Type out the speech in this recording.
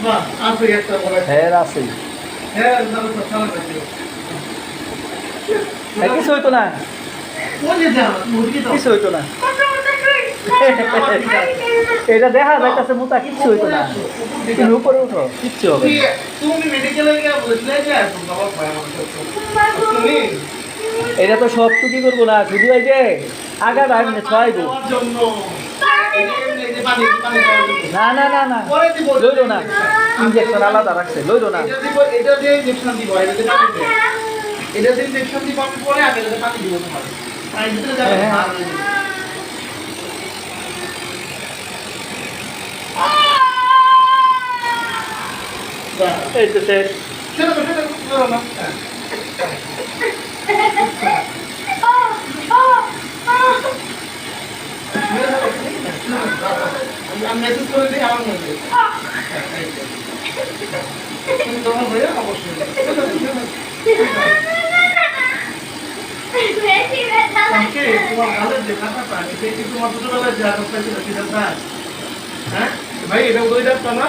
বাহ, আছে একটা বড় একটা। হ্যাঁ আছে। হ্যাঁ, তাহলে তো চালান রাখি। কিছু হইতো না, ওই যে যা, মুরগি দাও। কিছু হইতো না। আমার ঠিক আছে। এটা দেখা যাইতেছে মোটা, কিচ্ছু হইতো না। উপর দিকে। তুমি উপরে উঠো, কিচ্ছু হবে না। তুমি মেডিকেলে গিয়ে বলেছিলে যে এখন বাবা ভয় আমার কাছে। তুমি এটা তো সব তো কি করবো না, শুধু এই যে আগাটা এমনি ছয়াইবো। দেওয়ার জন্য এই যে পানি দেওয়ার জন্য। না না না না, পরে দিব লইলো না, ইঞ্জেকশন আলাদা রাখছে, লইলো না। এটা দিয়ে ইনজেকশন দিব, এটা দিয়ে পানি দেব। এটা দিয়ে ইনজেকশন দিব আমি পরে আগে এটাতে পানি দিব তোমার। পানির ভিতরে যাবে হ্যাঁ, হ্যাঁ। আর হয়ে যাবে। এই তো শেষ। সেটা না। হ্যাঁ। আমি মেসেজ করে দিই আমার মধ্যে। তুমি তোমার হয়ে অবশ্যই। কালকে তোমার গালের যে কাঁটাটা, এটা কি তোমার ছোটবেলায় যে আঘাতটা ছিল সেটা তার? হ্যাঁ? ভাই এটা ওই ডাক্তার না?